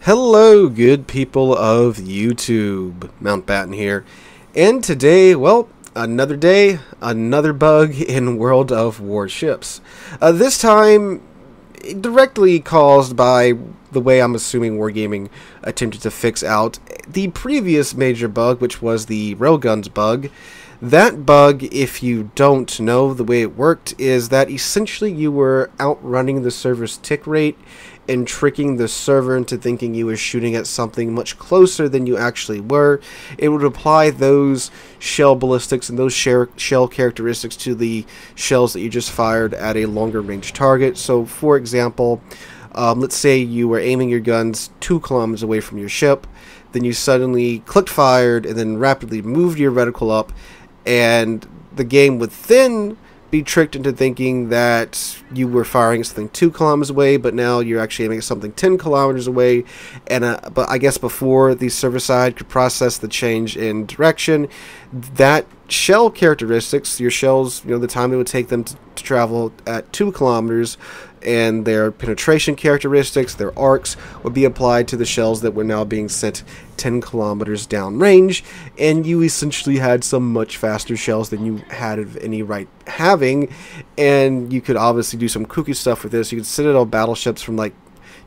Hello, good people of YouTube. Mountbatten here. And today, well, another day, another bug in World of Warships. This time, directly caused by the way I'm assuming Wargaming attempted to fix out the previous major bug, which was the railguns bug. That bug, if you don't know, the way it worked is that essentially you were outrunning the server's tick rate and tricking the server into thinking you were shooting at something much closer than you actually were. It would apply those shell ballistics and those shell characteristics to the shells that you just fired at a longer range target. So, for example, let's say you were aiming your guns 2 kilometers away from your ship, then you suddenly clicked fired and then rapidly moved your reticle up, and the game would then be tricked into thinking that you were firing something 2 kilometers away, but now you're actually aiming at something 10 kilometers away. And but I guess before the server side could process the change in direction, that shell characteristics, your shells, the time it would take them to travel at 2 kilometers, and their penetration characteristics, their arcs, would be applied to the shells that were now being sent 10 kilometers downrange, and you essentially had some much faster shells than you had of any right having. And you could obviously do some kooky stuff with this. You could citadel battleships from like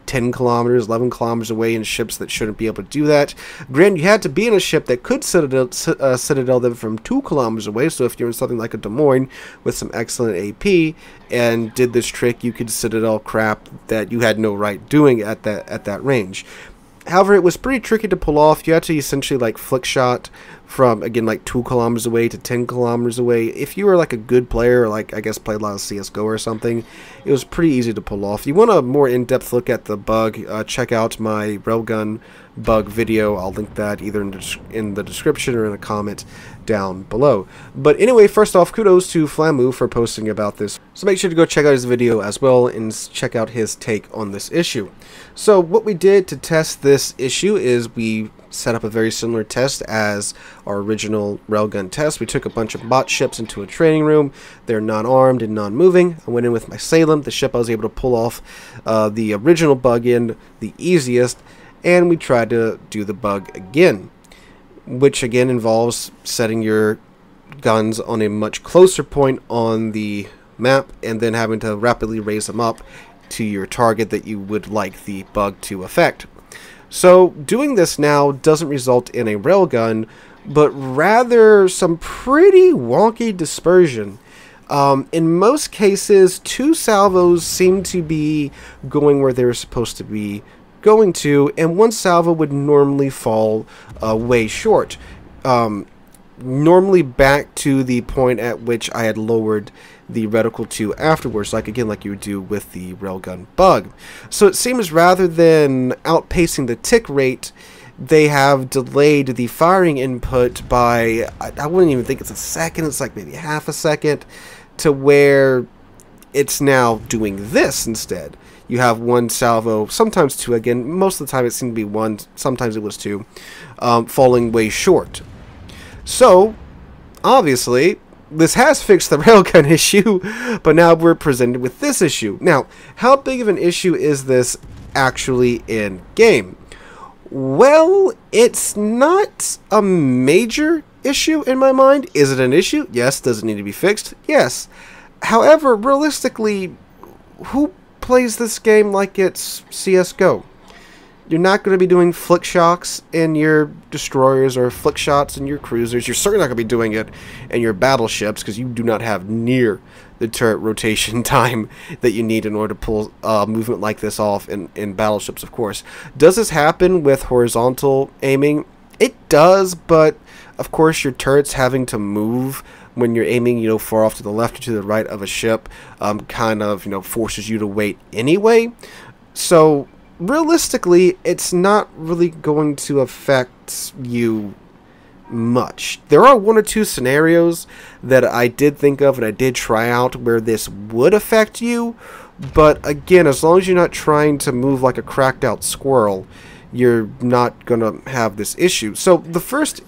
10 kilometers, 11 kilometers away in ships that shouldn't be able to do that. Granted, you had to be in a ship that could citadel them from 2 kilometers away, so if you're in something like a Des Moines with some excellent AP and did this trick, you could citadel crap that you had no right doing at that range. However, it was pretty tricky to pull off. You had to essentially like flick shot from, again, like 2 kilometers away to 10 kilometers away. If you were like a good player, or like I guess played a lot of CSGO or something, it was pretty easy to pull off. If you want a more in-depth look at the bug, check out my railgun bug video. I'll link that either in the description or in a comment down below. But anyway, first off, kudos to Flamu for posting about this. So make sure to go check out his video as well and check out his take on this issue. So what we did to test this issue is we set up a very similar test as our original railgun test. We took a bunch of bot ships into a training room. They're non-armed and non-moving. I went in with my Salem, the ship I was able to pull off the original bug in the easiest, and we tried to do the bug again, which again involves setting your guns on a much closer point on the map and then having to rapidly raise them up to your target that you would like the bug to affect. So doing this now doesn't result in a railgun, but rather some pretty wonky dispersion. In most cases, 2 salvos seem to be going where they're supposed to be going to, and 1 salvo would normally fall way short. Normally back to the point at which I had lowered the reticle to afterwards, like you would do with the railgun bug. So it seems rather than outpacing the tick rate, they have delayed the firing input by, I wouldn't even think it's a second, it's like maybe half a second, to where it's now doing this instead. You have 1 salvo, sometimes 2, again, most of the time it seemed to be 1, sometimes it was 2, falling way short. So, obviously, this has fixed the railgun issue, but now we're presented with this issue. Now, how big of an issue is this actually in game? Well, it's not a major issue in my mind. Is it an issue? Yes. Does it need to be fixed? Yes. However, realistically, who plays this game like it's CSGO? You're not going to be doing flick shocks in your destroyers or flick shots in your cruisers. You're certainly not going to be doing it in your battleships because you do not have near the turret rotation time that you need in order to pull movement like this off in battleships, of course. Does this happen with horizontal aiming? It does, but of course your turrets having to move when you're aiming, far off to the left or to the right of a ship, kind of, forces you to wait anyway. So realistically, it's not really going to affect you much. There are 1 or 2 scenarios that I did think of and I did try out where this would affect you, but again, as long as you're not trying to move like a cracked out squirrel, you're not going to have this issue. So the first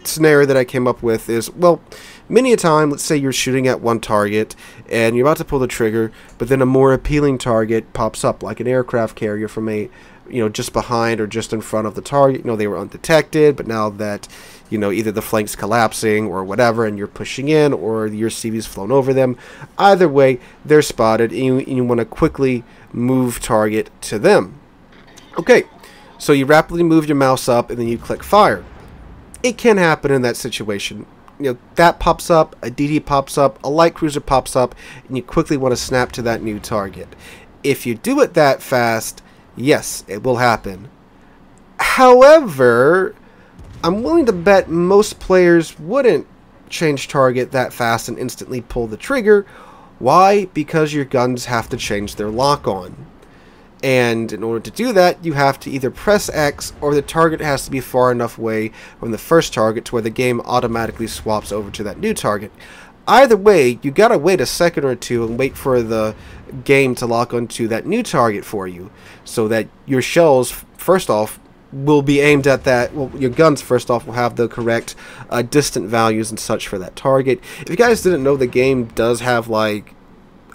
scenario that I came up with is, well, many a time, let's say you're shooting at 1 target and you're about to pull the trigger, but then a more appealing target pops up, like an aircraft carrier from a just behind or just in front of the target. They were undetected, but now that, either the flank's collapsing or whatever, and you're pushing in, or your CV's flown over them, either way, they're spotted, and you want to quickly move target to them. Okay, so you rapidly move your mouse up, and then you click fire. It can happen in that situation. That pops up, a DD pops up, a light cruiser pops up, and you quickly want to snap to that new target. If you do it that fast, yes, it will happen. However, I'm willing to bet most players wouldn't change target that fast and instantly pull the trigger. Why? Because your guns have to change their lock-on. And in order to do that, you have to either press X, or the target has to be far enough away from the first target to where the game automatically swaps over to that new target. Either way, you gotta wait a second or two and wait for the game to lock onto that new target for you, so that your shells, first off, will be aimed at that. Well, your guns, first off, will have the correct distant values and such for that target. If you guys didn't know, the game does have like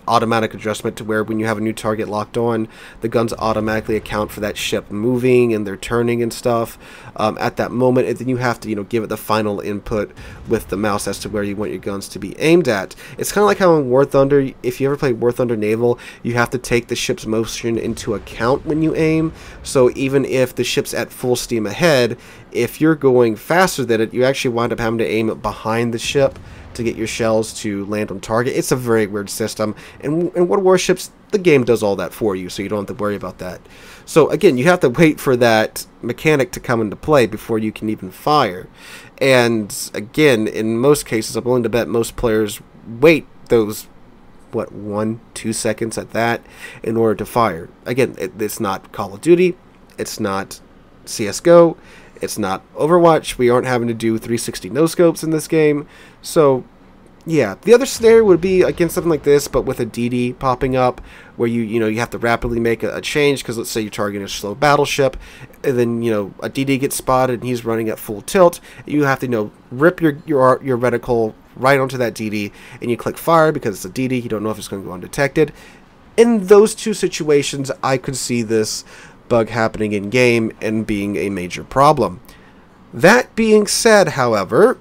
automatic adjustment to where when you have a new target locked on, the guns automatically account for that ship moving and they're turning and stuff at that moment, and then you have to give it the final input with the mouse as to where you want your guns to be aimed at. It's kind of like how in War Thunder, if you ever played War Thunder Naval, you have to take the ship's motion into account when you aim. So even if the ship's at full steam ahead, if you're going faster than it, you actually wind up having to aim it behind the ship to get your shells to land on target. It's a very weird system, and in World Warships, the game does all that for you, so you don't have to worry about that. So again, you have to wait for that mechanic to come into play before you can even fire. And again, in most cases, I'm willing to bet most players wait those 1-2 seconds at that in order to fire. Again, it's not Call of Duty, it's not CSGO, it's not Overwatch. We aren't having to do 360 no-scopes in this game. So, yeah. The other scenario would be, again, something like this, but with a DD popping up, where you have to rapidly make a change, because let's say you're targeting a slow battleship, and then, a DD gets spotted, and he's running at full tilt. You have to, rip your reticle right onto that DD, and you click fire, because it's a DD. You don't know if it's going to go undetected. In those two situations, I could see this bug happening in game and being a major problem. That being said, however,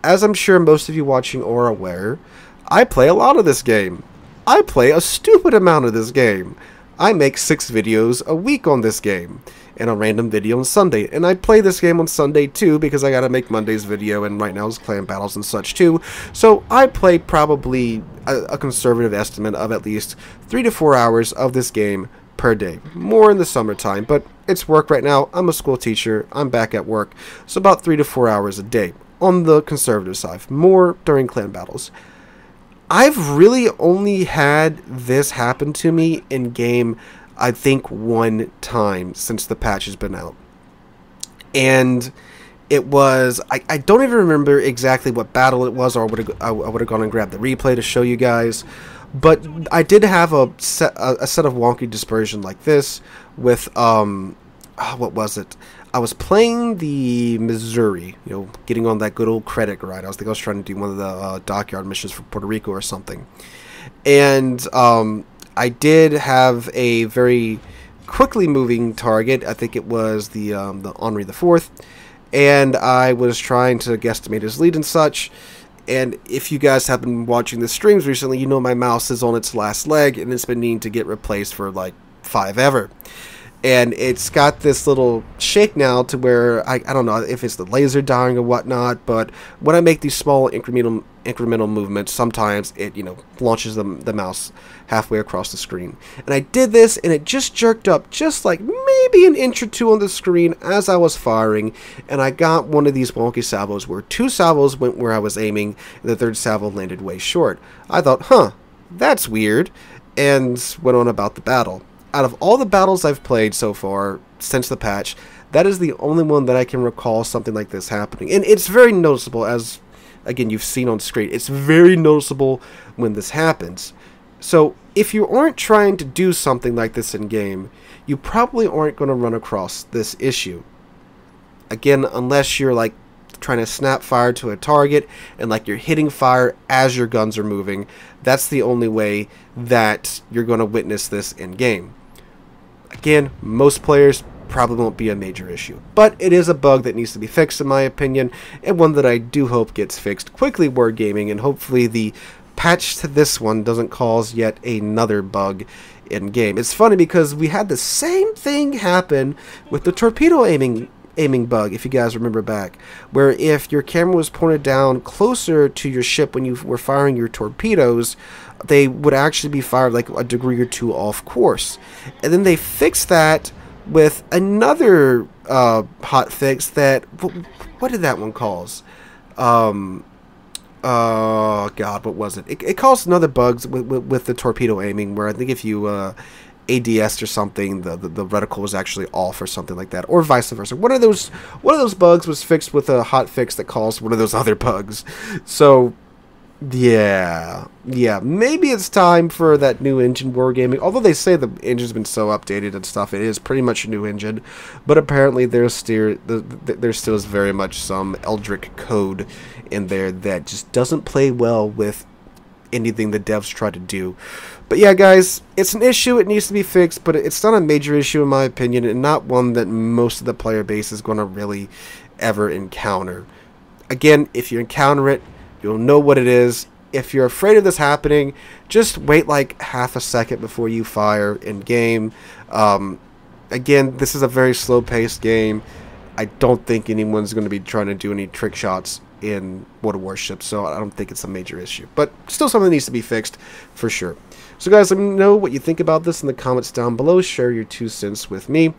as I'm sure most of you watching are aware, I play a lot of this game. I play a stupid amount of this game. I make 6 videos a week on this game, and a random video on Sunday. And I play this game on Sunday too, because I gotta make Monday's video, and right now it's clan battles and such too. So I play probably a conservative estimate of at least 3 to 4 hours of this game per day. More in the summertime, but it's work right now. I'm a school teacher. I'm back at work. So about 3 to 4 hours a day on the conservative side. More during clan battles. I've really only had this happen to me in game, I think, 1 time since the patch has been out. And it was, I don't even remember exactly what battle it was, or I would have gone and grabbed the replay to show you guys. But I did have a set of wonky dispersion like this with, what was it? I was playing the Missouri, getting on that good old credit ride. I think I was trying to do one of the dockyard missions for Puerto Rico or something. And I did have a very quickly moving target. I think it was the Henri IV. And I was trying to guesstimate his lead and such. And if you guys have been watching the streams recently, you know my mouse is on its last leg, and it's been needing to get replaced for like 5 ever. And it's got this little shake now to where, I don't know if it's the laser dying or whatnot, but when I make these small incremental movements, sometimes it, launches the mouse halfway across the screen. And I did this, and it just jerked up just like maybe an inch or 2 on the screen as I was firing, and I got one of these wonky salvos where 2 salvos went where I was aiming, and the 3rd salvo landed way short. I thought, huh, that's weird, and went on about the battle. Out of all the battles I've played so far since the patch, that is the only one that I can recall something like this happening. And it's very noticeable, as, again, you've seen on screen. It's very noticeable when this happens. So, if you aren't trying to do something like this in-game, you probably aren't going to run across this issue. Again, unless you're, like, trying to snap fire to a target, and, like, you're hitting fire as your guns are moving. That's the only way that you're going to witness this in-game. Again, most players probably won't be a major issue, but it is a bug that needs to be fixed in my opinion, and one that I do hope gets fixed quickly, Wargaming, and hopefully the patch to this one doesn't cause yet another bug in game. It's funny because we had the same thing happen with the torpedo aiming bug, if you guys remember back, where if your camera was pointed down closer to your ship when you were firing your torpedoes, they would actually be fired like a degree or two off course. And then they fixed that with another hotfix that, what did that one cause? Oh God, what was it? It caused another bugs with the torpedo aiming, where I think if you ADS or something, the reticle was actually off or something like that, or vice versa. One of those bugs was fixed with a hotfix that caused one of those other bugs. So yeah, maybe it's time for that new engine, Wargaming. Although they say the engine's been so updated and stuff, it is pretty much a new engine. But apparently there still is very much some Eldritch code in there that just doesn't play well with anything the devs try to do. But yeah, guys, it's an issue. It needs to be fixed, but it's not a major issue in my opinion, and not one that most of the player base is going to really ever encounter. Again, if you encounter it, you'll know what it is. If you're afraid of this happening, just wait like half a second before you fire in game. Again, this is a very slow-paced game. I don't think anyone's going to be trying to do any trick shots in World of Warships, so I don't think it's a major issue. But still something that needs to be fixed for sure. So guys, let me know what you think about this in the comments down below. Share your 2 cents with me.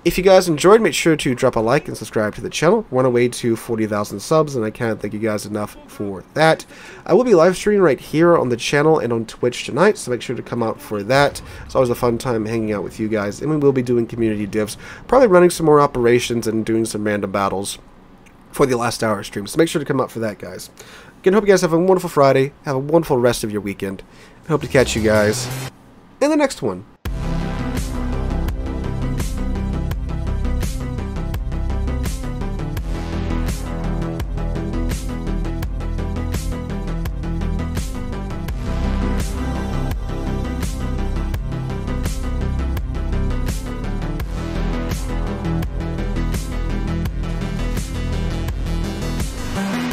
If you guys enjoyed, make sure to drop a like and subscribe to the channel. We're on our way to 40,000 subs, and I can't thank you guys enough for that. I will be live streaming right here on the channel and on Twitch tonight, so make sure to come out for that. It's always a fun time hanging out with you guys, and we will be doing community divs, probably running some more operations and doing some random battles for the last hour stream. So make sure to come out for that, guys. Again, hope you guys have a wonderful Friday. Have a wonderful rest of your weekend. I hope to catch you guys in the next one.